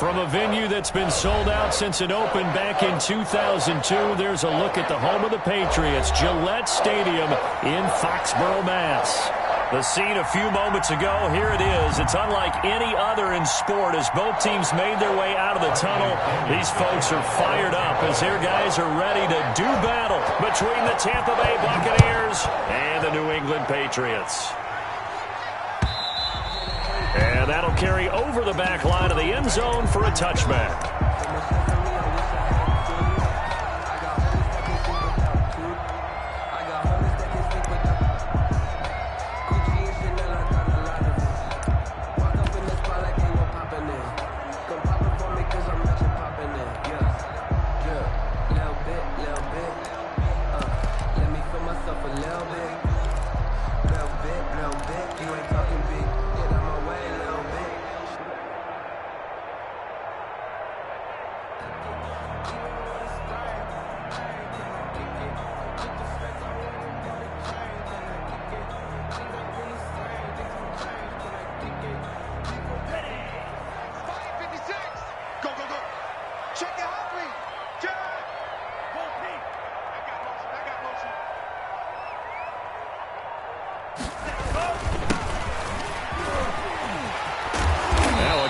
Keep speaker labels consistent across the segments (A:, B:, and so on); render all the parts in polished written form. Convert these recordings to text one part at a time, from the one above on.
A: From a venue that's been sold out since it opened back in 2002, there's a look at the home of the Patriots, Gillette Stadium in Foxborough, Mass. The scene a few moments ago, here it is. It's unlike any other in sport as both teams made their way out of the tunnel. These folks are fired up as their guys are ready to do battle between the Tampa Bay Buccaneers and the New England Patriots. And that'll carry over the back line of the end zone for a touchback.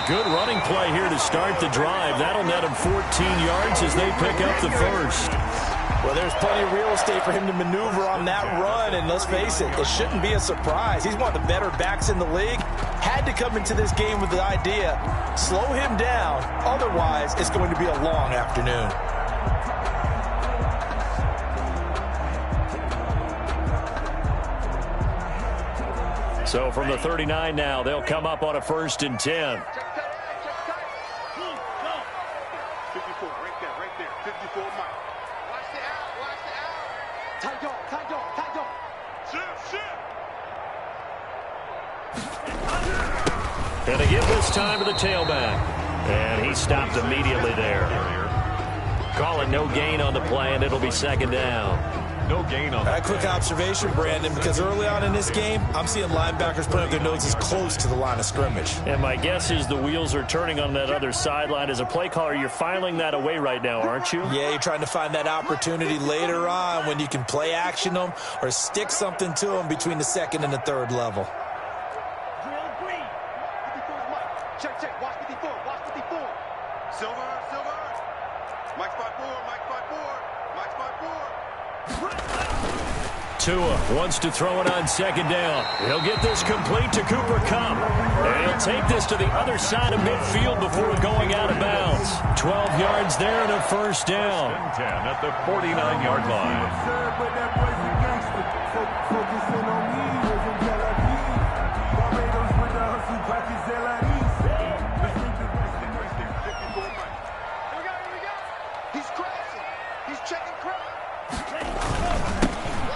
A: Good running play here to start the drive. That'll net him 14 yards as they pick up the first.
B: Well, there's plenty of real estate for him to maneuver on that run, and let's face it, it shouldn't be a surprise. He's one of the better backs in the league. Had to come into this game with the idea, slow him down, otherwise it's going to be a long afternoon.
A: So from the 39 now, they'll come up on a 1st and 10.
C: 54, right there, 54, Mike. Watch the out. Tight dog. Shift.
A: And they give this time to the tailback. And he stopped immediately there. Call it no gain on the play, and it'll be 2nd down.
D: No gain on that.
B: A quick observation, Brandon, because early on in this game, I'm seeing linebackers putting up their noses close to the line of scrimmage.
A: And my guess is the wheels are turning on that other sideline. As a play caller, you're filing that away right now, aren't you?
B: Yeah, you're trying to find that opportunity later on when you can play action them or stick something to them between the 2nd and the 3rd level.
C: Check. Watch 54. Silver. Mike's by 4. Mike's by 4.
A: Tua wants to throw it on 2nd down. He'll get this complete to Cooper Kupp. And he'll take this to the other side of midfield before going out of bounds. 12 yards there and a 1st down.
D: 10 at the 49-yard line.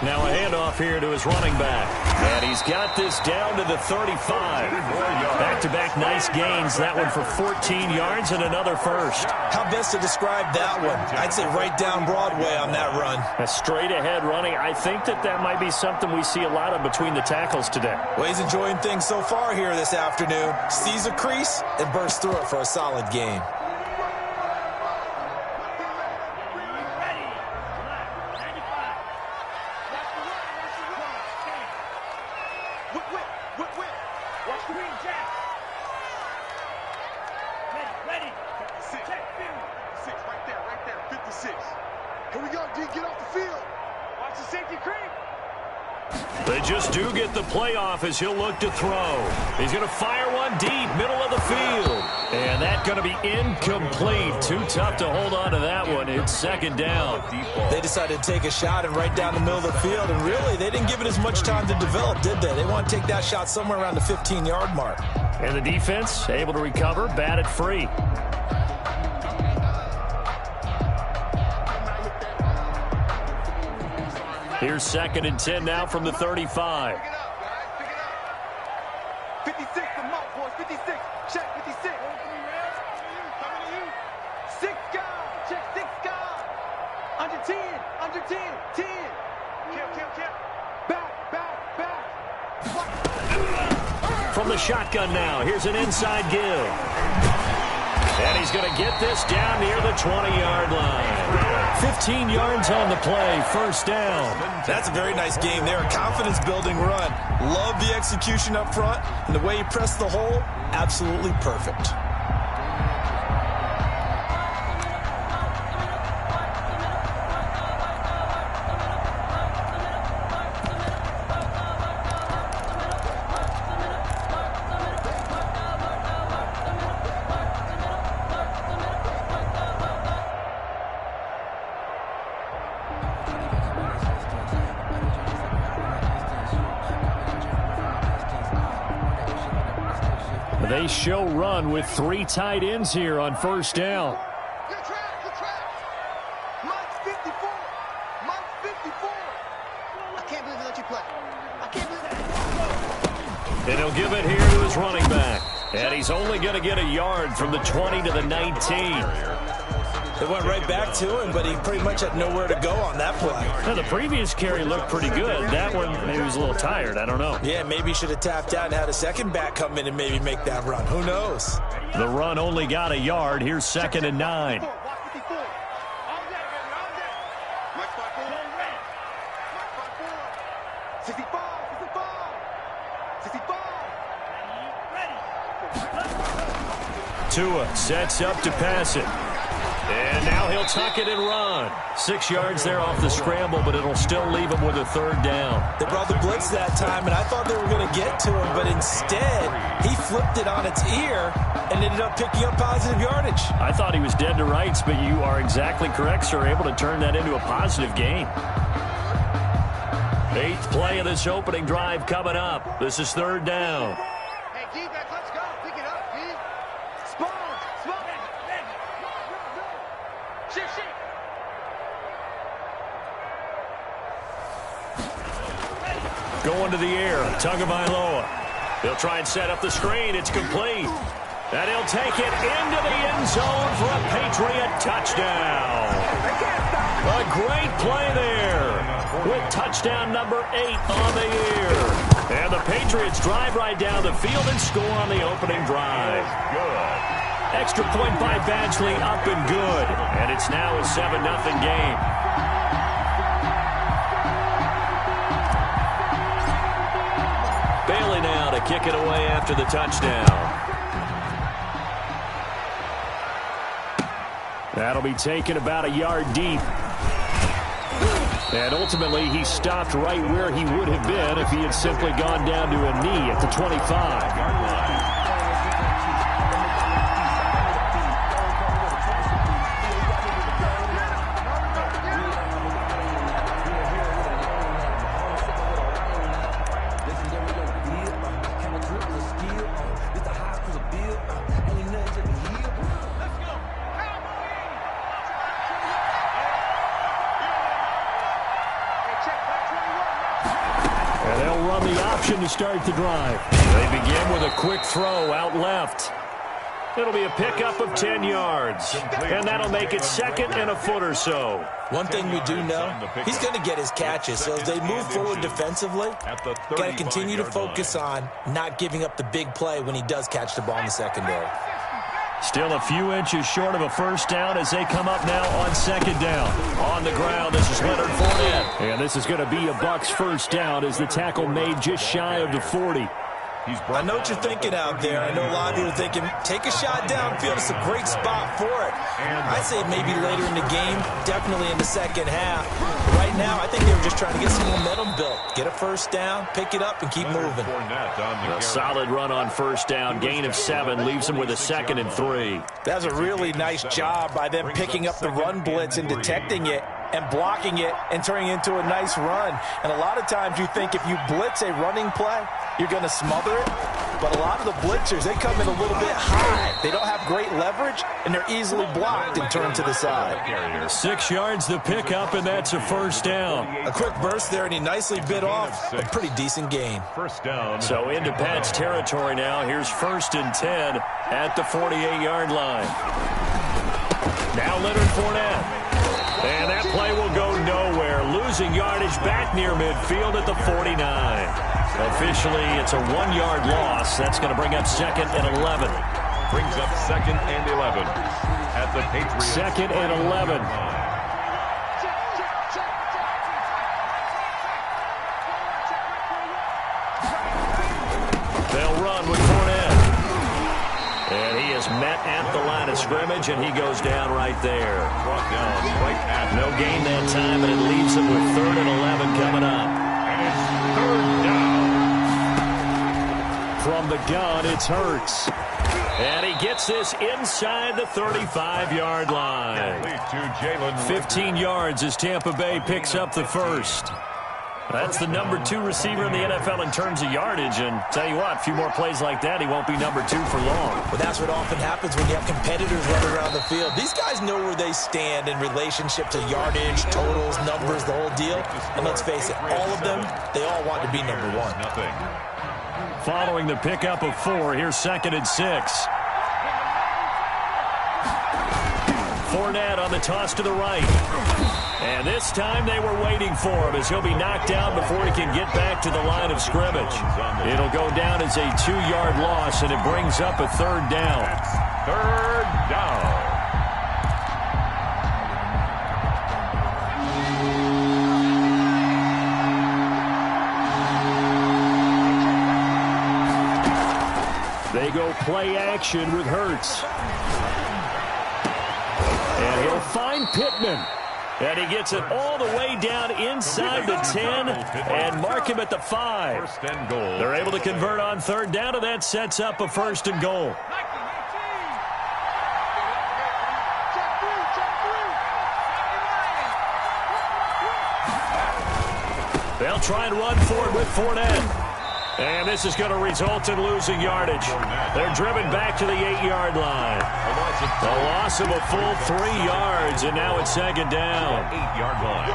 A: Now a handoff here to his running back. And he's got this down to the 35. Back-to-back nice gains. That one for 14 yards and another 1st.
B: How best to describe that one? I'd say right down Broadway on that run.
A: A straight-ahead running. I think that might be something we see a lot of between the tackles today.
B: Well, he's enjoying things so far here this afternoon. Sees a crease and bursts through it for a solid gain.
A: They just do get the playoff as he'll look to throw. He's going to fire one deep, middle of the field. And that's going to be incomplete. Too tough to hold on to that one. It's 2nd down.
B: They decided to take a shot and right down the middle of the field. And really, they didn't give it as much time to develop, did they? They want to take that shot somewhere around the 15-yard mark.
A: And the defense able to recover, bat it free. Here's 2nd and 10 now from the 35.
C: 56, the mark, boys. 56. Check 56. Six guard. Check 6 guard. Under 10. 10. Kill. Back.
A: From the shotgun now, here's an inside give. And he's he's going to get this down near the 20-yard line. 15 yards on the play, first down.
B: That's a very nice game there, a confidence-building run. Love the execution up front, and the way he pressed the hole, absolutely perfect.
A: They show run with 3 tight ends here on first down.
C: You're trapped. Mike's 54. Mike's 54. I can't believe they let you play. I can't believe that.
A: And he'll give it here to his running back. And he's only going to get a yard from the 20 to the 19.
B: They went right back to him, but he pretty much had nowhere to go on that play.
A: Now, the previous carry looked pretty good. That one, maybe he was a little tired. I don't know.
B: Yeah, maybe he should have tapped out and had a second back come in and maybe make that run. Who knows?
A: The run only got a yard. Here's 2nd and 9.
C: Watch 54. All day, baby, all day. Mike's 54. Mike's 54. 65.
A: Tua sets up to pass it. And now he'll tuck it and run. 6 yards there off the scramble, but it'll still leave him with a 3rd down.
B: They brought the blitz that time, and I thought they were going to get to him, but instead, he flipped it on its ear and ended up picking up positive yardage.
A: I thought he was dead to rights, but you are exactly correct, sir. Able to turn that into a positive gain. 8th play of this opening drive coming up. This is 3rd down.
C: Hey, D-back, let's go. Pick it up, D. Spawn. Shit.
A: Going to the air, Tagovailoa. He'll try and set up the screen. It's complete. And he'll take it into the end zone for a Patriot touchdown. A great play there with touchdown number 8 on the year. And the Patriots drive right down the field and score on the opening drive.
D: Good.
A: Extra point by Badgley, up and good. And it's now a 7-0 game. Bailey now to kick it away after the touchdown. That'll be taken about a yard deep. And ultimately, he stopped right where he would have been if he had simply gone down to a knee at the 25. To start the drive. They begin with a quick throw out left. It'll be a pickup of 10 yards. And that'll make it 2nd and a foot or so.
B: One thing we do know, he's going to get his catches. So as they move forward defensively, got to continue to focus on not giving up the big play when he does catch the ball in the secondary.
A: Still a few inches short of a first down as they come up now on 2nd down. On the ground, this is Leonard Fournette. And this is going to be a Bucs first down as the tackle made just shy of the 40.
B: I know what you're thinking out there. I know a lot of you are thinking, take a shot downfield. It's a great spot for it. I'd say maybe later in the game, definitely in the second half. Right now, I think they were just trying to get some momentum built. Get a first down, pick it up, and keep moving.
A: A solid run on first down. Gain of 7 leaves them with a 2nd and 3.
B: That was a really nice job by them picking up the run blitz and detecting it and blocking it and turning it into a nice run. And a lot of times you think if you blitz a running play, you're going to smother it. But a lot of the blitzers, they come in a little bit high. They don't have great leverage, and they're easily blocked and turned to the side.
A: 6 yards the pickup, and that's a first down.
B: A quick burst there, and he nicely bit off a pretty decent gain.
D: First down.
A: So into Pat's territory now. Here's 1st and 10 at the 48-yard line. Now Leonard Fournette. And that play will go nowhere. Losing yardage back near midfield at the 49. Officially, it's a 1-yard loss. That's going to bring up 2nd and 11.
D: Brings up 2nd and 11. Patriots.
A: 2nd and 11. They'll run with Fournette. And he is met at the line of scrimmage, and he goes down right there.
D: Brought down right at
A: No gain that time, and it leaves them with 3rd and 11 coming up.
D: And it's 3rd down.
A: From the gun, it's Hurts. And he gets this inside the 35-yard line. 15 yards as Tampa Bay picks up the first. That's the number 2 receiver in the NFL in terms of yardage. And tell you what, a few more plays like that, he won't be number 2 for long.
B: But that's what often happens when you have competitors running around the field. These guys know where they stand in relationship to yardage, totals, numbers, the whole deal. And let's face it, all of them, they all want to be number 1.
D: Nothing.
A: Following the pickup of 4, here's 2nd and 6. Fournette on the toss to the right. And this time they were waiting for him as he'll be knocked down before he can get back to the line of scrimmage. It'll go down as a 2-yard loss, and it brings up a 3rd down.
D: 3rd down.
A: They go play action with Hurts. And he'll find Pittman. And he gets it all the way down inside the 10 and mark him at the 5.
D: 1st and goal.
A: They're able to convert on 3rd down, and that sets up a 1st and goal. They'll try and run for it with Fournette. And this is going to result in losing yardage. They're driven back to the 8-yard line. A loss of a full 3 yards, and now it's 2nd down.
D: 8-yard line.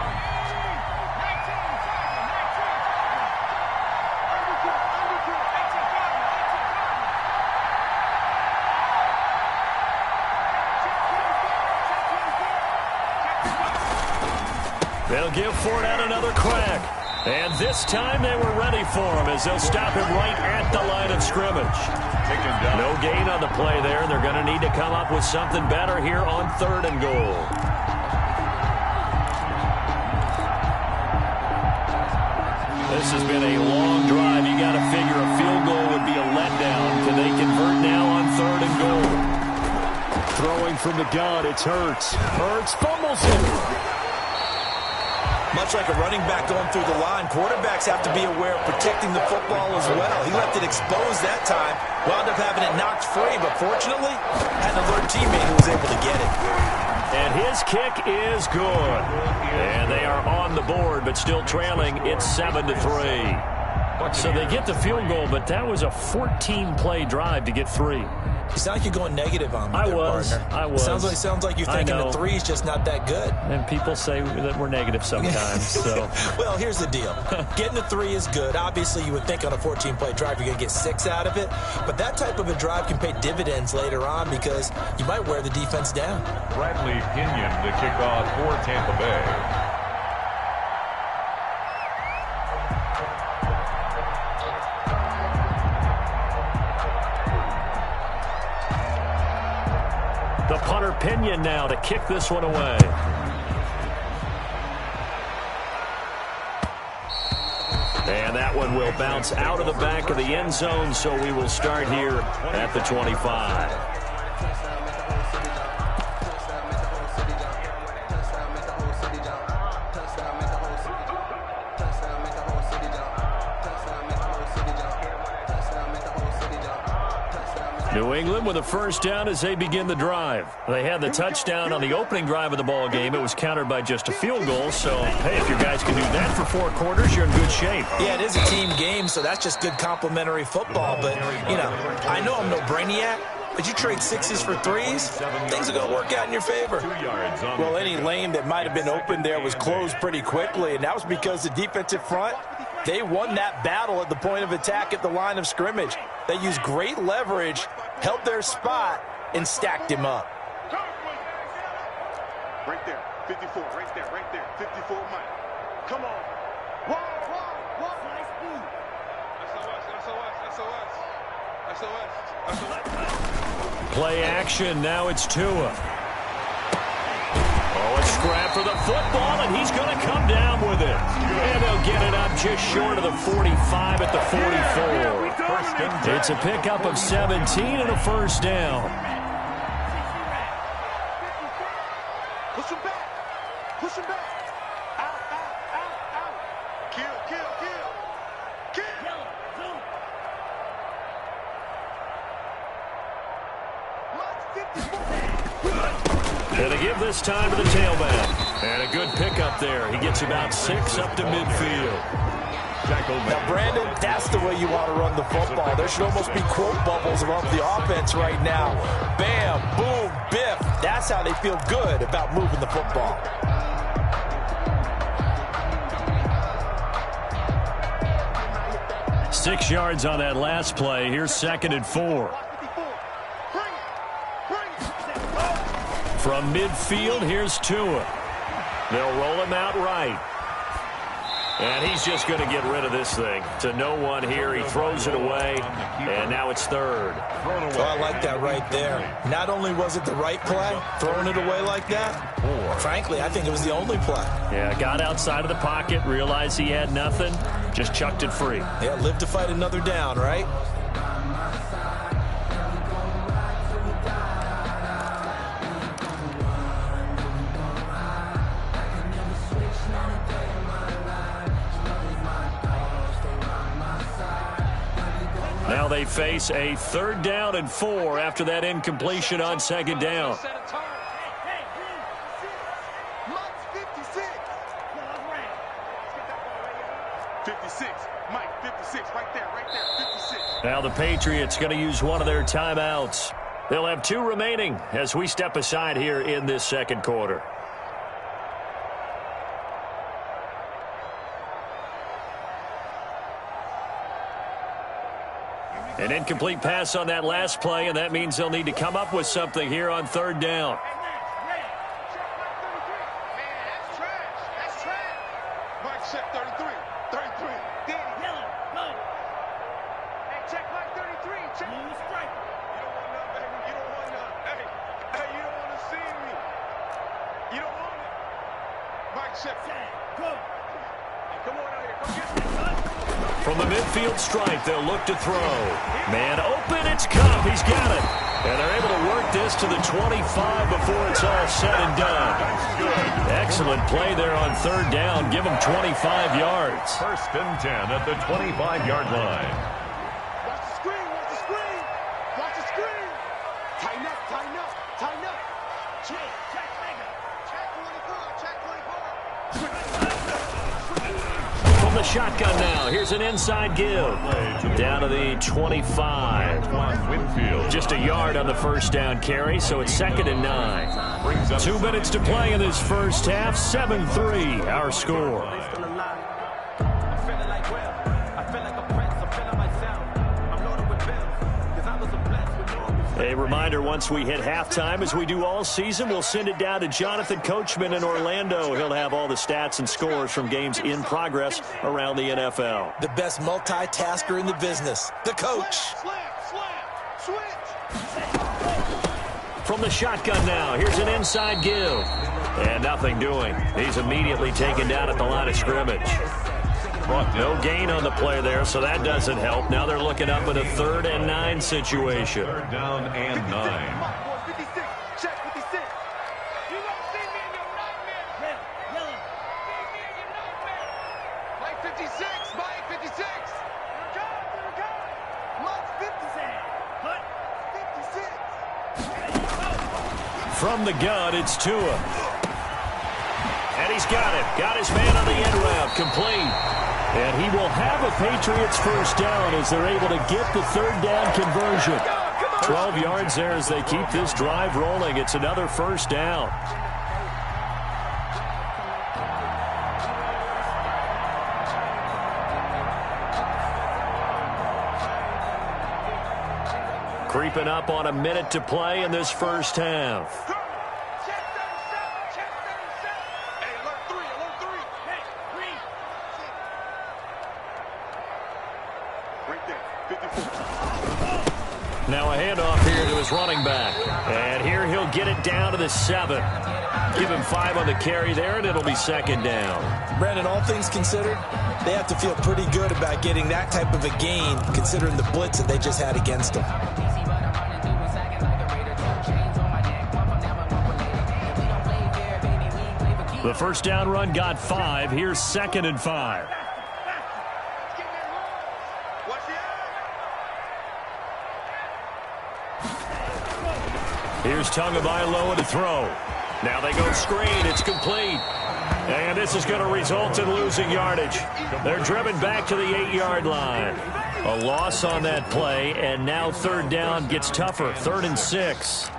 A: They'll give Fournette another crack. And this time they were ready for him as they'll stop him right at the line of scrimmage. No gain on the play there. They're going to need to come up with something better here on 3rd and goal. This has been a long drive. You got to figure a field goal would be a letdown. Can they convert now on 3rd and goal? Throwing from the gun, it's Hurts. Hurts fumbles it.
B: Much like a running back going through the line, quarterbacks have to be aware of protecting the football as well. He left it exposed that time, wound up having it knocked free, but fortunately, had an alert teammate who was able to get it.
A: And his kick is good. And they are on the board, but still trailing. It's 7-3. So they get the field goal, but that was a 14-play drive to get 3.
B: You sound like you're going negative on me
A: I
B: there,
A: was.
B: partner.
A: I was.
B: Sounds like you're thinking the 3 is just not that good.
A: And people say that we're negative sometimes. So.
B: Well, here's the deal. Getting the 3 is good. Obviously, you would think on a 14-play drive you're going to get 6 out of it. But that type of a drive can pay dividends later on because you might wear the defense down.
D: Bradley Pinion, the kickoff for Tampa Bay.
A: The punter Pinion now to kick this one away. And that one will bounce out of the back of the end zone, so we will start here at the 25. New England with a first down as they begin the drive. They had the touchdown on the opening drive of the ball game. It was countered by just a field goal. So, hey, if your guys can do that for 4 quarters, you're in good shape.
B: Yeah, it is a team game, so that's just good complimentary football. But, you know, I know I'm no brainiac, but you trade 6s for 3s, things are going to work out in your favor.
E: Well, any lane that might have been open there was closed pretty quickly, and that was because the defensive front, they won that battle at the point of attack at the line of scrimmage. They used great leverage, held their spot, and stacked him up.
C: Right there, 54, right there, 54, Mike. Come on. Whoa. Nice move.
A: Play action, now it's Tua. Oh, a scrap for the football, and he's going to come down with it. And they'll get it up just short of the 45 at the 44. It's a pickup of 17 and a first down.
C: Push him back. Push him back. Out, out, out, out. Kill, kill, kill. Kill.
A: And they give this time to the tailback. And a good pickup there. He gets about 6 up to midfield.
E: Now, Brandon, that's the way you want to run the football. There should almost be quote bubbles above the offense right now. Bam, boom, biff. That's how they feel good about moving the football.
A: Six yards on that last play. Here's 2nd and 4. From midfield, here's Tua. They'll roll him out right. And he's just going to get rid of this thing. To no one here. He throws it away, and now it's 3rd.
E: Oh, I like that right there. Not only was it the right play, throwing it away like that, frankly, I think it was the only play.
A: Yeah, got outside of the pocket, realized he had nothing, just chucked it free.
E: Yeah, live to fight another down, right?
A: Now they face a 3rd down and 4 after that incompletion on 2nd down.
C: Mike's 56. 56. Mike, 56. Right there, 56.
A: Now the Patriots going to use one of their timeouts. They'll have 2 remaining as we step aside here in this 2nd quarter. An incomplete pass on that last play, and that means they'll need to come up with something here on 3rd down.
C: Man, that's trash. That's trash. Mike, check 33. 33. Danny. Yellow. Go. Hey, check Mike 33. Check. Move strike. You don't want none, baby. You don't want none. Hey, you don't want to see me. You don't want it. Mike, check. Go. Hey, come on out here. Come get me, son.
A: From the midfield stripe, they'll look to throw. Man open, it's Cup. He's got it. And they're able to work this to the 25 before it's all said and done. Excellent play there on 3rd down. Give them 25 yards.
D: 1st and 10 at the 25-yard line.
C: Watch the screen. Watch the screen. Watch the screen. Tighten up. Tighten up. Tighten up. Check. Check, nigga. Check 24. Check 24.
A: From the shotgun now. Here's an inside give. Down to the 25. Just a yard on the 1st down carry, so it's 2nd and 9. 2 minutes to play in this first half. 7-3, our score. A reminder, once we hit halftime, as we do all season, we'll send it down to Jonathan Coachman in Orlando. He'll have all the stats and scores from games in progress around the NFL.
E: The best multitasker in the business, the coach.
A: From the shotgun now, here's an inside give. And nothing doing. He's immediately taken down at the line of scrimmage. No gain on the play there, so that doesn't help. Now they're looking up at a 3rd and 9 situation.
D: 3rd down and 9.
C: Check 56. You won't see me in your nightmare. Yellow. See me in your nightmare. Mike 56. Mike 56. You're gone. Mike 56.
A: From the gun, it's Tua. And he's got it. Got his man on the end route. Complete. And he will have a Patriots 1st down as they're able to get the 3rd down conversion. 12 yards there as they keep this drive rolling. It's another 1st down. Creeping up on a minute to play in this first half. Now a handoff here to his running back. And here he'll get it down to the 7. Give him 5 on the carry there, and it'll be second down.
E: Brandon, all things considered, they have to feel pretty good about getting that type of a gain, considering the blitz that they just had against them.
A: The first down run got 5. Here's 2nd and 5. Here's Tagovailoa to throw. Now they go screen. It's complete. And this is going to result in losing yardage. They're driven back to the 8-yard line. A loss on that play, and now 3rd down gets tougher. 3rd and 6.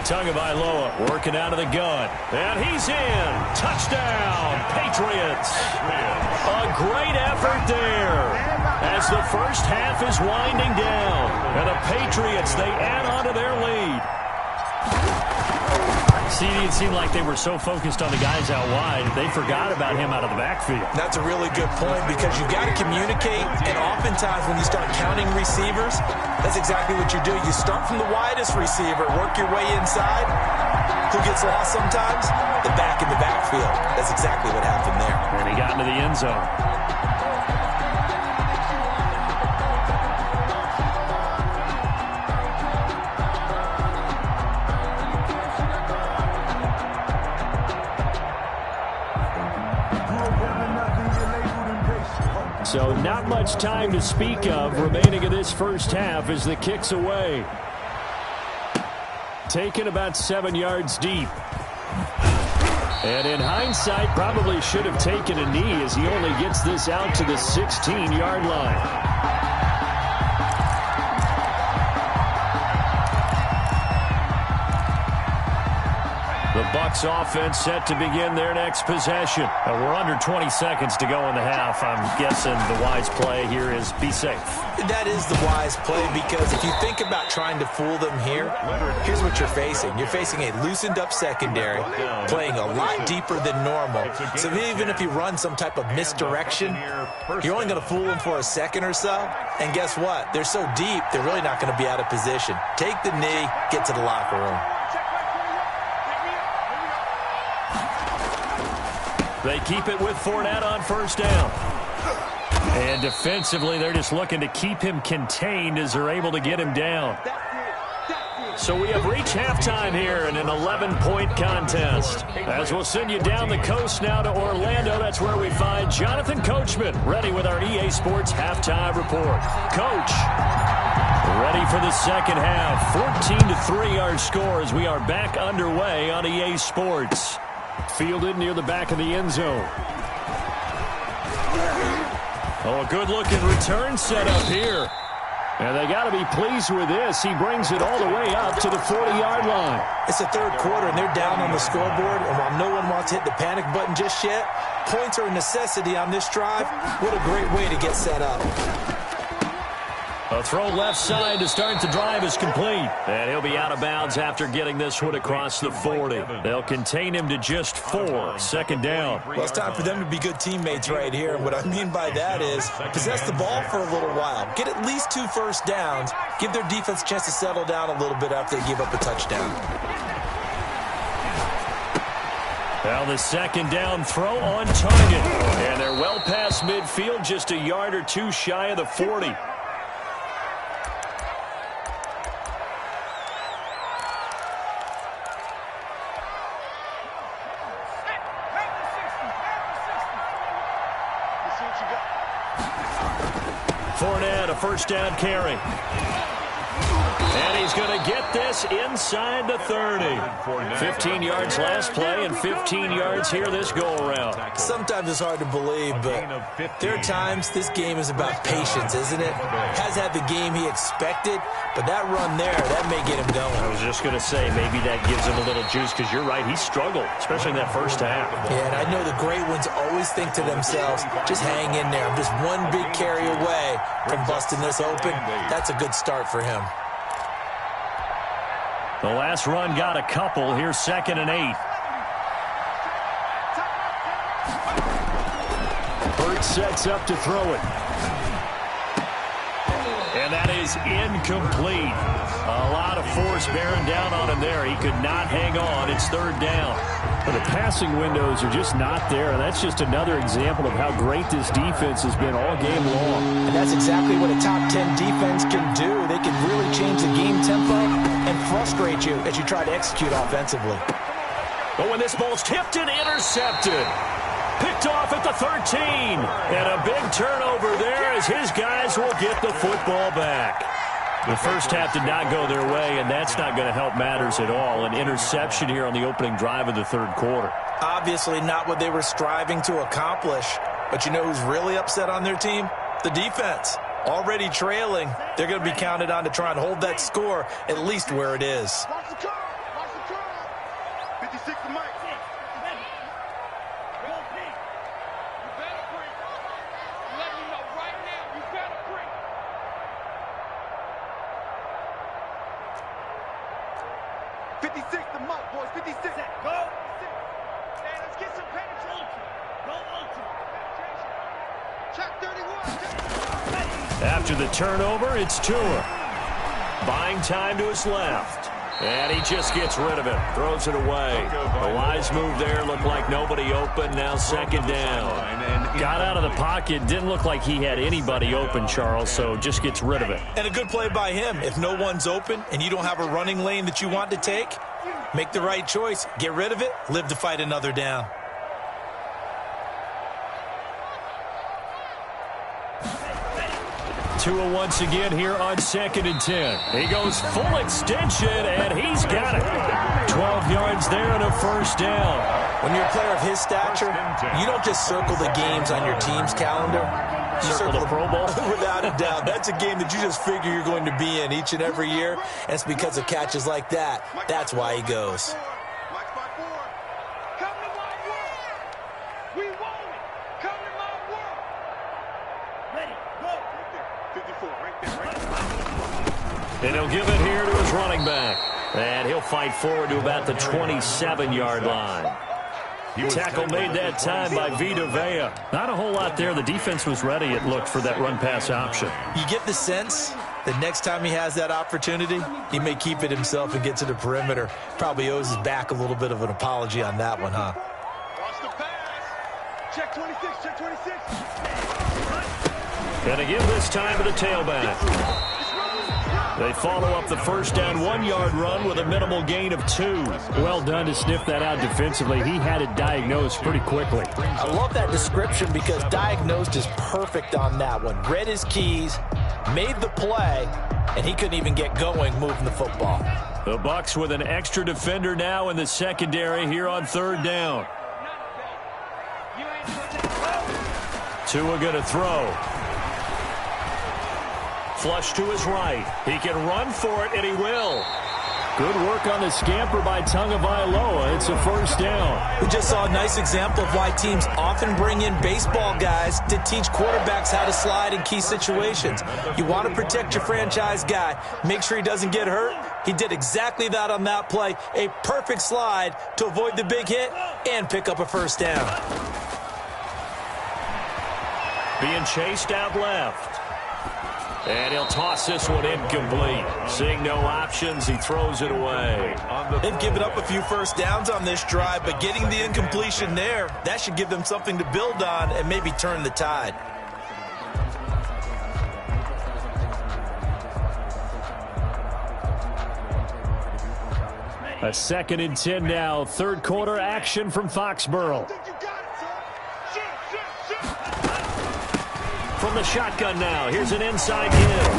A: Tagovailoa working out of the gun. And he's in. Touchdown, Patriots. A great effort there as the first half is winding down. And the Patriots, they add on to their lead. See, it seemed like they were so focused on the guys out wide, they forgot about him out of the backfield.
E: That's a really good point because you've got to communicate, and oftentimes when you start counting receivers, that's exactly what you do. You start from the widest receiver, work your way inside. Who gets lost sometimes? The back in the backfield. That's exactly what happened there.
A: And he got into the end zone. So not much time to speak of remaining in this first half as the kick's away. Taken about 7 yards deep. And in hindsight, probably should have taken a knee as he only gets this out to the 16-yard line. The Bucs offense set to begin their next possession. We're under 20 seconds to go in the half. I'm guessing the wise play here is be safe.
E: That is the wise play because if you think about trying to fool them here, here's what you're facing. You're facing a loosened up secondary, playing a lot deeper than normal. So even if you run some type of misdirection, you're only going to fool them for a second or so. And guess what? They're so deep, they're really not going to be out of position. Take the knee, get to the locker room.
A: They keep it with Fournette on first down. And defensively, they're just looking to keep him contained as they're able to get him down. So we have reached halftime here in an 11-point contest. As we'll send you down the coast now to Orlando, that's where we find Jonathan Coachman, ready with our EA Sports halftime report. Coach, ready for the second half. 14-3 our score as we are back underway on EA Sports. Fielded near the back of the end zone. Oh, a good-looking return set up here. And they got to be pleased with this. He brings it all the way up to the 40-yard line.
E: It's the third quarter, and they're down on the scoreboard. And while no one wants to hit the panic button just yet, points are a necessity on this drive. What a great way to get set up.
A: A throw left side to start the drive is complete. And he'll be out of bounds after getting this one across the 40. They'll contain him to just 4. Second down.
E: Well, it's time for them to be good teammates right here. And what I mean by that is possess the ball for a little while. Get at least 2 first downs. Give their defense a chance to settle down a little bit after they give up a touchdown.
A: Now the second down throw on target. And they're well past midfield, just a yard or 2 shy of the 40. Fournette, a first down carry. And he's going to get this inside the 30. 15 yards last play and 15 yards here this go-around.
E: Sometimes it's hard to believe, but there are times this game is about patience, isn't it? Has had the game he expected, but that run there, that may get him going.
A: I was just going to say, maybe that gives him a little juice, because you're right, he struggled, especially in that first half.
E: Yeah, and I know the great ones always think to themselves, just hang in there. I'm just one big carry away from busting this open. That's a good start for him.
A: The last run got a couple. Here's 2nd and 8. Burt sets up to throw it. And that is incomplete. A lot of force bearing down on him there. He could not hang on. It's 3rd down. But the passing windows are just not there. And that's just another example of how great this defense has been all game long.
E: And that's exactly what a top 10 defense can do. They can really change the game tempo and frustrate you as you try to execute offensively.
A: But when this ball's tipped and intercepted, picked off at the 13. And a big turnover there as his guys will get the football back. The first half did not go their way, and that's not going to help matters at all. An interception here on the opening drive of the 3rd quarter.
E: Obviously not what they were striving to accomplish. But you know who's really upset on their team? The defense. Already trailing, they're going to be counted on to try and hold that score at least where it is.
C: Watch the curve. Watch the curve. 56 to Mike. You better break. I'm letting you know right now, you better break. 56 to Mike, boys. 56. Go. Hey, let's get some penetration. Go ultra. Check 31.
A: After the turnover, it's Tua. Buying time to his left. And he just gets rid of it. Throws it away. A wise move there. Looked like nobody open. Now 2nd down. Got out of the pocket. Didn't look like he had anybody open, Charles, so just gets rid of it.
E: And a good play by him. If no one's open and you don't have a running lane that you want to take, make the right choice. Get rid of it. Live to fight another down.
A: Tua once again here on 2nd and 10. He goes full extension, and he's got it. 12 yards there and a 1st down.
E: When you're a player of his stature, you don't just circle the games on your team's calendar. You
A: Circle the Pro Bowl?
E: Without a doubt. That's a game that you just figure you're going to be in each and every year, and it's because of catches like that. That's why he goes.
C: Mike's by 4. Come to my world. We want it. Come to my world. Ready, go. Right there. 54, right there, right there.
A: And he'll give it here to his running back. And he'll fight forward to about the 27-yard line. Tackle made that time by Vita Vea. Not a whole lot there. The defense was ready, it looked, for that run-pass option.
E: You get the sense that next time he has that opportunity, he may keep it himself and get to the perimeter. Probably owes his back a little bit of an apology on that one, huh?
C: Watch the pass. Check 26, check 26.
A: And again this time to the tailback. They follow up the 1st down 1-yard run with a minimal gain of 2. Well done to sniff that out defensively. He had it diagnosed pretty quickly.
E: I love that description because diagnosed is perfect on that one. Read his keys, made the play, and he couldn't even get going moving the football.
A: The Bucs with an extra defender now in the secondary here on 3rd down. Tua going to throw. Flush to his right. He can run for it, and he will. Good work on the scamper by Tagovailoa. It's a 1st down.
E: We just saw a nice example of why teams often bring in baseball guys to teach quarterbacks how to slide in key situations. You want to protect your franchise guy. Make sure he doesn't get hurt. He did exactly that on that play. A perfect slide to avoid the big hit and pick up a 1st down.
A: Being chased out left. And he'll toss this one incomplete. Seeing no options, he throws it away.
E: They've given up a few 1st downs on this drive, but getting the incompletion there, that should give them something to build on and maybe turn the tide.
A: A 2nd and 10 now. 3rd quarter action from Foxborough.
C: Think you got it, son. Shoot, shoot, shoot.
A: From the shotgun now. Here's an inside give.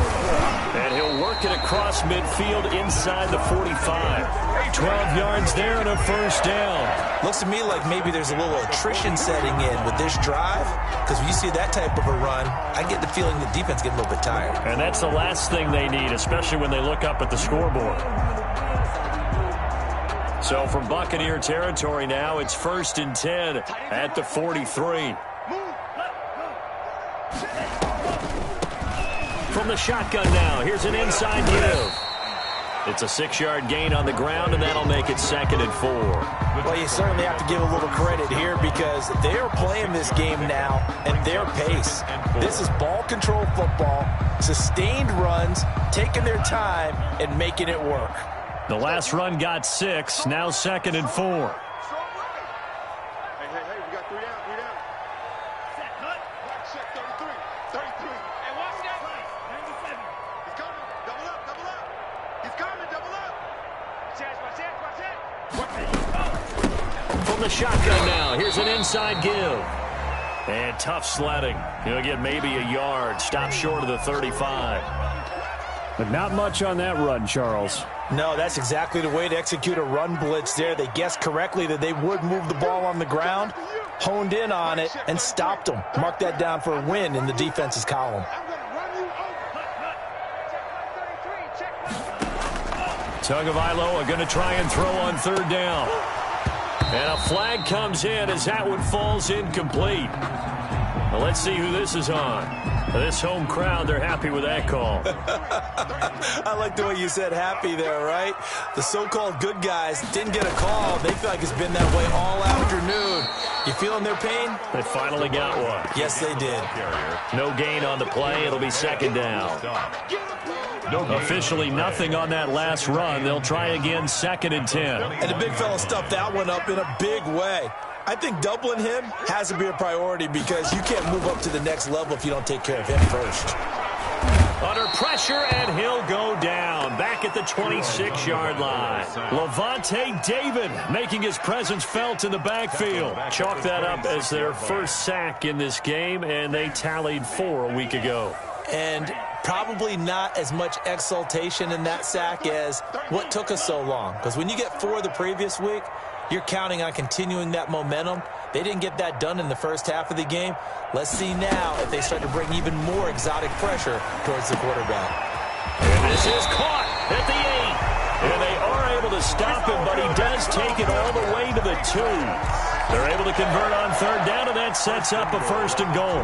A: And he'll work it across midfield inside the 45. 12 yards there and a first down.
E: Looks to me like maybe there's a little attrition setting in with this drive, because when you see that type of a run, I get the feeling the defense getting a little bit tired.
A: And that's the last thing they need, especially when they look up at the scoreboard. So from Buccaneer territory now, it's 1st and 10 at the 43. From the shotgun now, here's an inside give. It's a 6-yard gain on the ground, and that'll make it 2nd and 4.
E: Well, you certainly have to give a little credit here because they're playing this game now at their pace. This is ball control football, sustained runs, taking their time, and making it work.
A: The last run got 6, now 2nd and 4.
C: Hey, we got 3 out, 3 down. Set, cut. Black set, 33, 33. Hey, watch that. 97. He's coming. Double up, double up. He's coming, double up. Watch it.
A: From the shotgun now, here's an inside give. And tough sledding. He'll get maybe a yard, stop short of the 35. But not much on that run, Charles.
E: No, that's exactly the way to execute a run blitz there. They guessed correctly that they would move the ball on the ground, honed in on it, and stopped them. Mark that down for a win in the defense's column.
A: Tagovailoa going to try and throw on 3rd down. And a flag comes in as that one falls incomplete. Well, let's see who this is on. This home crowd, they're happy with that call.
E: I like the way you said happy there, right? The so-called good guys didn't get a call. They feel like it's been that way all afternoon. You feeling their pain?
A: They finally got one.
E: Yes, they did.
A: No gain on the play. It'll be 2nd down. Officially nothing on that last run. They'll try again 2nd and 10.
E: And the big fella stuffed that one up in a big way. I think doubling him has to be a priority because you can't move up to the next level if you don't take care of him first.
A: Under pressure, and he'll go down. Back at the 26-yard line. Levante David making his presence felt in the backfield. Chalk that up as their first sack in this game, and they tallied 4 a week ago.
E: And probably not as much exultation in that sack as what took us so long. Because when you get 4 the previous week, you're counting on continuing that momentum. They didn't get that done in the first half of the game. Let's see now if they start to bring even more exotic pressure towards the quarterback.
A: And this is caught at the 8. And they are able to stop him, but he does take it all the way to the 2. They're able to convert on 3rd down, and that sets up a 1st and goal.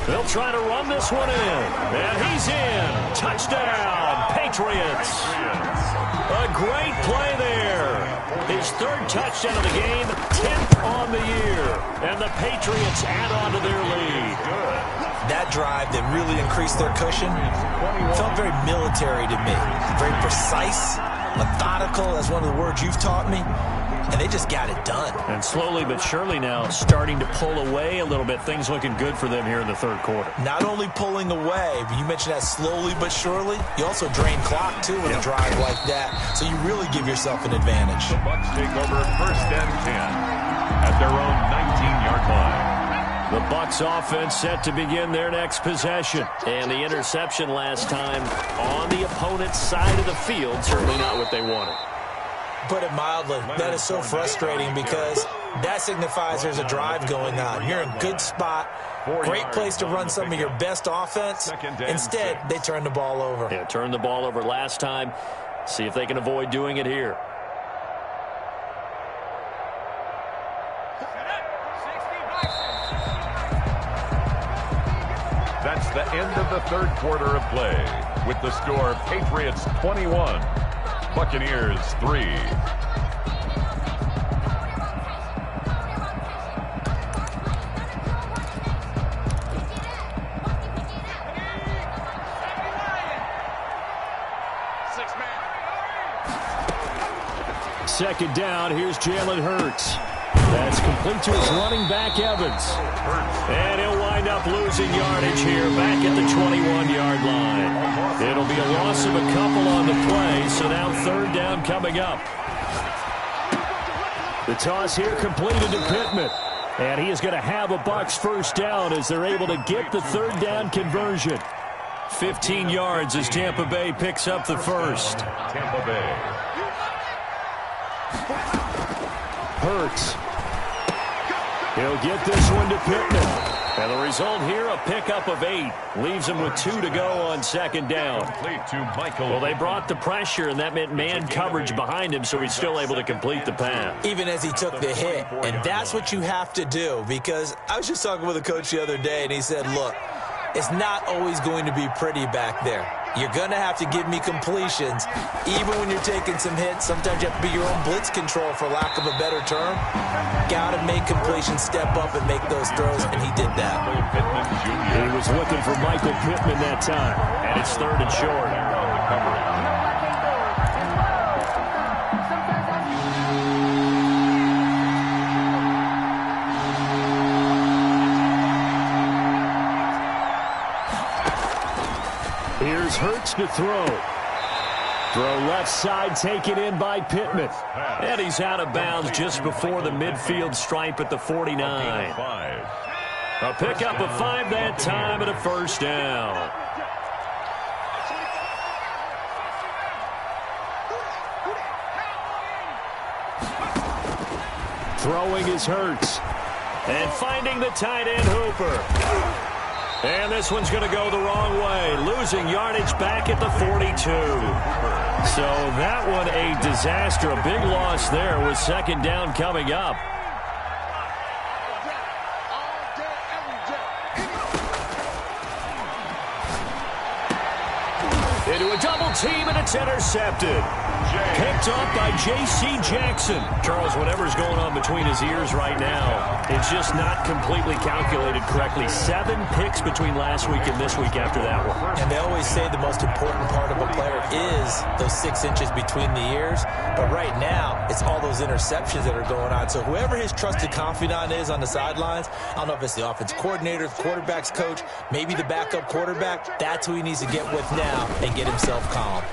A: They'll try to run this one in. And he's in. Touchdown, Patriots. A great play there. His 3rd touchdown of the game, 10th on the year. And the Patriots add on to their lead.
E: That drive that really increased their cushion felt very military to me. Very precise, methodical, that's one of the words you've taught me. And they just got it done.
A: And slowly but surely now starting to pull away a little bit. Things looking good for them here in the 3rd quarter.
E: Not only pulling away, but you mentioned that slowly but surely. You also drain clock, too, with a drive like that. So you really give yourself an advantage.
D: The Bucs take over 1st and 10 at their own 19-yard line.
A: The Bucs offense set to begin their next possession. And the interception last time on the opponent's side of the field. Certainly not what they wanted.
E: Put it mildly, that is so frustrating because that signifies there's a drive going on. You're in a good spot, great place to run some of your best offense. Instead, they turn the ball over.
A: Yeah, turned the ball over last time. See if they can avoid doing it here.
D: That's the end of the 3rd quarter of play with the score Patriots 21. Buccaneers 3.
A: second down. Here's Jalen Hurts. That's complete to his running back, Evans. And he'll wind up losing yardage here back at the 21-yard line. It'll be a loss of a couple on the play, so now third down coming up. The toss here completed to Pittman. And he is going to have a Bucs first down as they're able to get the third down conversion. 15 yards as Tampa Bay picks up the first.
D: Tampa Bay.
A: Hurts. He'll get this one to Pittman. And the result here, a pickup of 8. Leaves him with 2 to go on second down. Well, they brought the pressure, and that meant man coverage behind him, so he's still able to complete the pass.
E: Even as he took the hit. And that's what you have to do, because I was just talking with a coach the other day, and he said, look, it's not always going to be pretty back there. You're going to have to give me completions. Even when you're taking some hits, sometimes you have to be your own blitz control, for lack of a better term. Got to make completions, step up and make those throws, and he did that.
A: He was looking for Michael Pittman that time, and it's third and short. Here's Hurts to throw. Throw left side, taken in by Pittman. And he's out of bounds just before the midfield stripe at the 49. A pickup of 5 that time and a first down. Throwing is Hurts. And finding the tight end Hooper. And this one's going to go the wrong way. Losing yardage back at the 42. So that one a disaster. A big loss there with second down coming up. Into a double team, and it's intercepted. Picked off by J.C. Jackson. Charles, whatever's going on between his ears right now, it's just not completely calculated correctly. 7 picks between last week and this week after that one.
E: And they always say the most important part of a player is those 6 inches between the ears. But right now, it's all those interceptions that are going on. So whoever his trusted confidant is on the sidelines, I don't know if it's the offense coordinator, the quarterback's coach, maybe the backup quarterback, that's who he needs to get with now and get himself calm.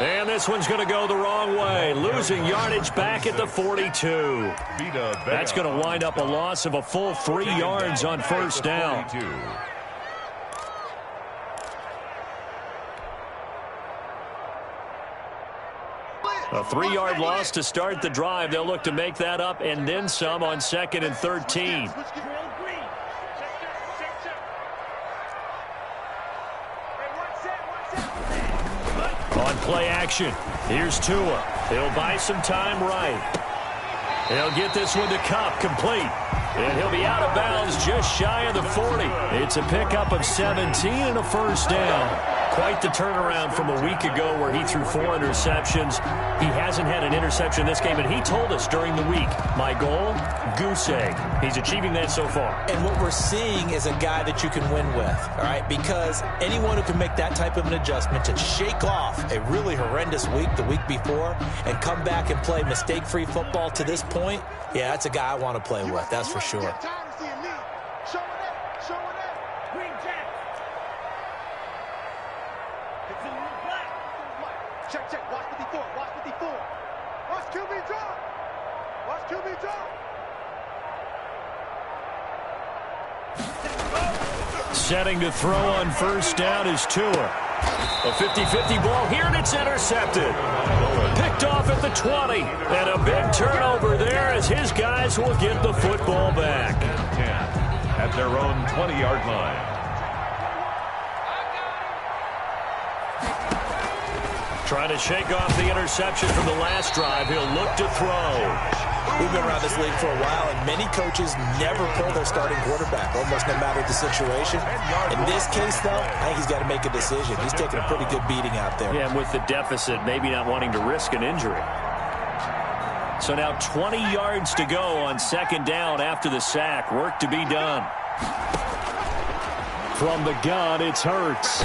A: And this one's going to go the wrong way. Losing yardage back at the 42. That's going to wind up a loss of a full 3 yards on first down. A 3-yard loss to start the drive. They'll look to make that up and then some on 2nd and 13. On play action, here's Tua. He'll buy some time right. He'll get this one to Kupp, complete. And he'll be out of bounds just shy of the 40. It's a pickup of 17 and a first down. Quite the turnaround from a week ago where he threw 4 interceptions. He hasn't had an interception this game, and he told us during the week, my goal, goose egg. He's achieving that so far.
E: And what we're seeing is a guy that you can win with, all right? Because anyone who can make that type of an adjustment to shake off a really horrendous week the week before and come back and play mistake-free football to this point, yeah, that's a guy I want to play with, that's for sure.
C: Check. Watch 54. Watch QB drop. Watch QB drop.
A: Setting to throw on first down is Tua. A 50-50 ball here, and it's intercepted. Picked off at the 20. And a big turnover there as his guys will get the football back.
D: 10 at their own 20-yard line.
A: Trying to shake off the interception from the last drive. He'll look to throw.
E: We've been around this league for a while, and many coaches never pull their starting quarterback, almost no matter the situation. In this case, though, I think he's got to make a decision. He's taking a pretty good beating out there.
A: Yeah, and with the deficit, maybe not wanting to risk an injury. So now 20 yards to go on second down after the sack. Work to be done. From the gun, it's Hurts.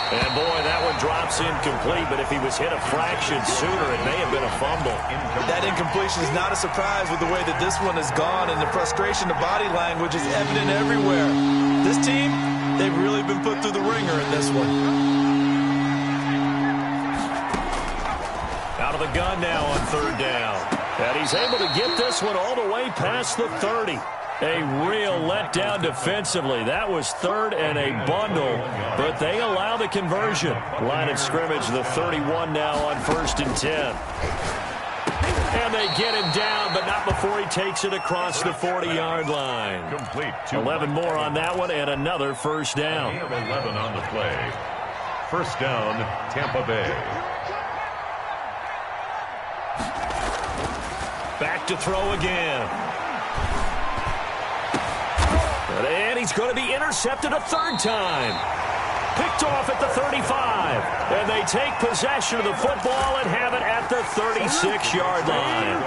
A: And, boy, that one drops incomplete, but if he was hit a fraction sooner, it may have been a fumble.
E: That incompletion is not a surprise with the way that this one has gone, and the frustration, the body language is evident everywhere. This team, they've really been put through the ringer in this one.
A: Out of the gun now on third down. And he's able to get this one all the way past the 30. A real letdown defensively. That was third and a bundle, but they allow the conversion. Line of scrimmage, the 31 now on 1st and 10. And they get him down, but not before he takes it across the 40-yard line.
D: Complete.
A: 11 more on that one and another first down.
D: 11 on the play. First down, Tampa Bay.
A: Back to throw again. And he's going to be intercepted a third time. Picked off at the 35. And they take possession of the football and have it at the 36-yard line.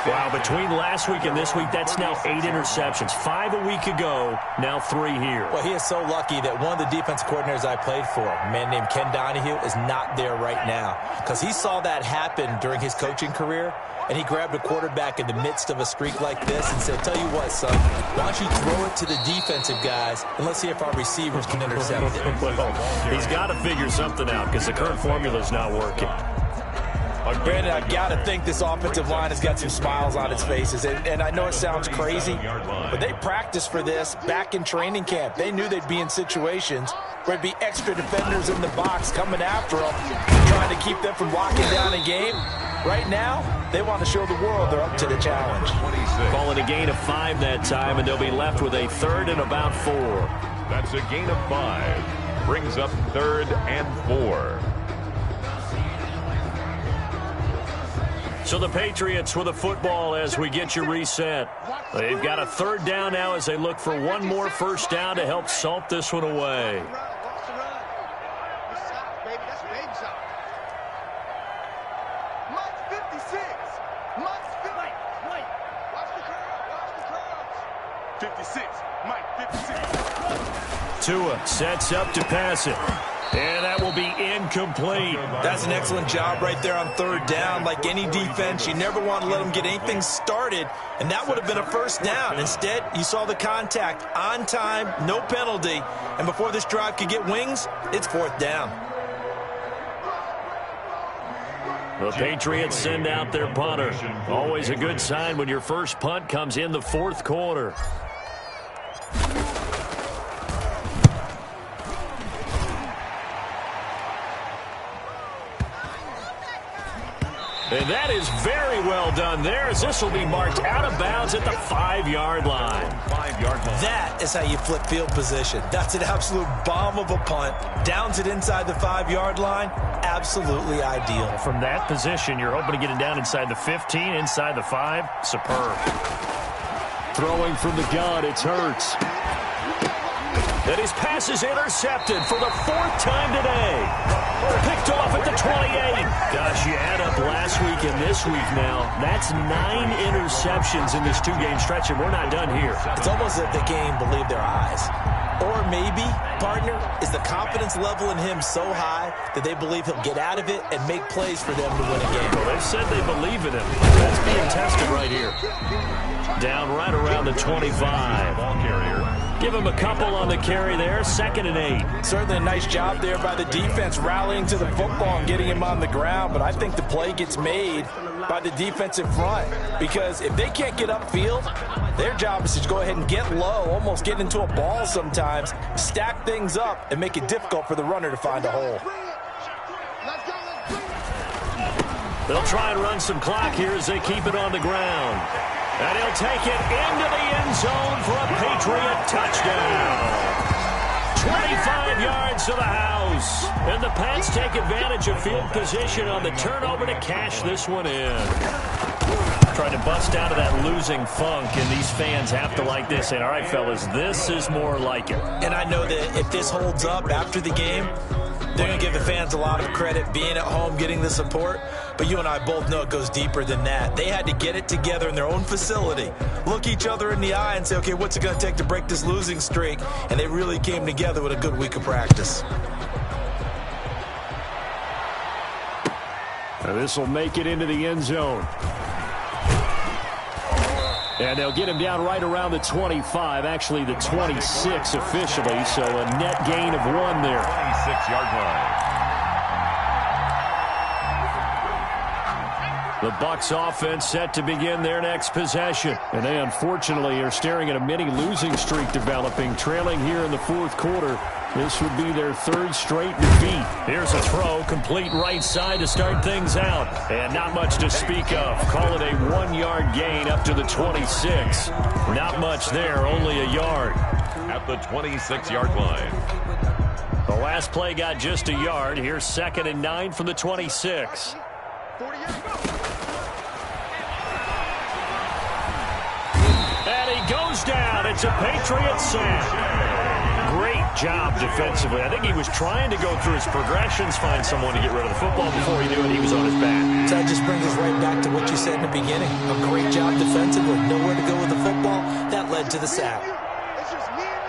A: Wow, between last week and this week, that's now 8 interceptions. 5 a week ago, now 3 here.
E: Well, he is so lucky that one of the defense coordinators I played for, a man named Ken Donahue, is not there right now. Because he saw that happen during his coaching career. And he grabbed a quarterback in the midst of a streak like this and said, tell you what, son, why don't you throw it to the defensive guys, and let's see if our receivers can intercept it.
A: Well, he's got to figure something out because the current formula is not working.
E: Brandon, I've got to think this offensive line has got some smiles on its faces. And I know it sounds crazy, but they practiced for this back in training camp. They knew they'd be in situations where it'd be extra defenders in the box coming after them, trying to keep them from locking down a game. Right now, they want to show the world they're up to the challenge.
A: Call it a gain of 5 that time, and they'll be left with a third and about 4.
D: That's a gain of 5. Brings up 3rd and 4.
A: So the Patriots with a football as we get you reset. They've got a third down now as they look for one more first down to help salt this one away. Tua sets up to pass it. And that will be incomplete.
E: That's an excellent job right there on third down. Like any defense, you never want to let them get anything started, and that would have been a first down. Instead, you saw the contact on time, no penalty, and before this drive could get wings, it's 4th down.
A: The Patriots send out their punter. Always a good sign when your first punt comes in the 4th quarter. And that is very well done there, as this will be marked out of bounds at the 5-yard line.
D: 5-yard line.
E: That is how you flip field position. That's an absolute bomb of a punt. Downs it inside the 5-yard line. Absolutely ideal.
A: From that position, you're hoping to get it down inside the 15, inside the 5. Superb. Throwing from the gun, it's Hurts. And his pass is intercepted for the 4th time today. Picked off at the 28. Gosh, you add up last week and this week now. That's 9 interceptions in this 2-game stretch, and we're not done here.
E: It's almost as if the game believed their eyes. Or maybe, partner, is the confidence level in him so high that they believe he'll get out of it and make plays for them to win a game.
A: Well, they've said they believe in him. That's being tested right here. Down right around the 25.
D: Ball carrier.
A: Give him a couple on the carry there. 2nd and 8.
E: Certainly a nice job there by the defense rallying to the football and getting him on the ground. But I think the play gets made by the defensive front, because if they can't get upfield, their job is to go ahead and get low, almost get into a ball sometimes, stack things up, and make it difficult for the runner to find a hole.
A: They'll try and run some clock here as they keep it on the ground. And he'll take it into the end zone for a Patriot touchdown. 25 yards to the house. And the Pats take advantage of field position on the turnover to cash this one in. Trying to bust out of that losing funk, and these fans have to like this. And all right, fellas, this is more like it.
E: And I know that if this holds up after the game, they're going to give the fans a lot of credit being at home, getting the support. But you and I both know it goes deeper than that. They had to get it together in their own facility, look each other in the eye and say, okay, what's it going to take to break this losing streak? And they really came together with a good week of practice.
A: This will make it into the end zone. And they'll get him down right around the 25, actually the 26 officially, so a net gain of 1 there.
D: 26-yard line.
A: The Bucs offense set to begin their next possession. And they unfortunately are staring at a mini losing streak developing, trailing here in the fourth quarter. This would be their 3rd straight defeat. Here's a throw, complete right side to start things out. And not much to speak of. Call it a 1-yard gain up to the 26. Not much there, only a yard.
D: At the 26-yard line.
A: The last play got just a yard. Here's 2nd and 9 from the 26.
C: 40 yards.
A: And he goes down. It's a Patriot sack. Great job defensively. I think he was trying to go through his progressions, find someone to get rid of the football. Before he knew it, he was on his back.
E: So that just brings us right back to what you said in the beginning. A great job defensively. Nowhere to go with the football. That led to the sack.
C: It's just me and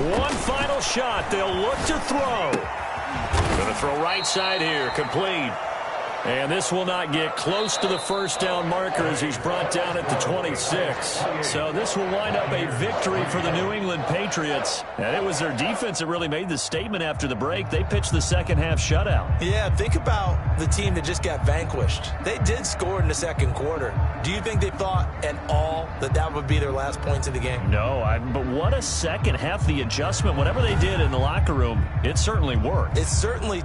C: you.
A: One final shot. They'll look to throw. Going to throw right side here. Complete. And this will not get close to the first down marker as he's brought down at the 26. So this will wind up a victory for the New England Patriots. And it was their defense that really made the statement after the break. They pitched the second half shutout.
E: Yeah, think about the team that just got vanquished. They did score in the second quarter. Do you think they thought at all that that would be their last points of the game?
A: No, but what a second half. The adjustment, whatever they did in the locker room, it certainly worked.
E: It certainly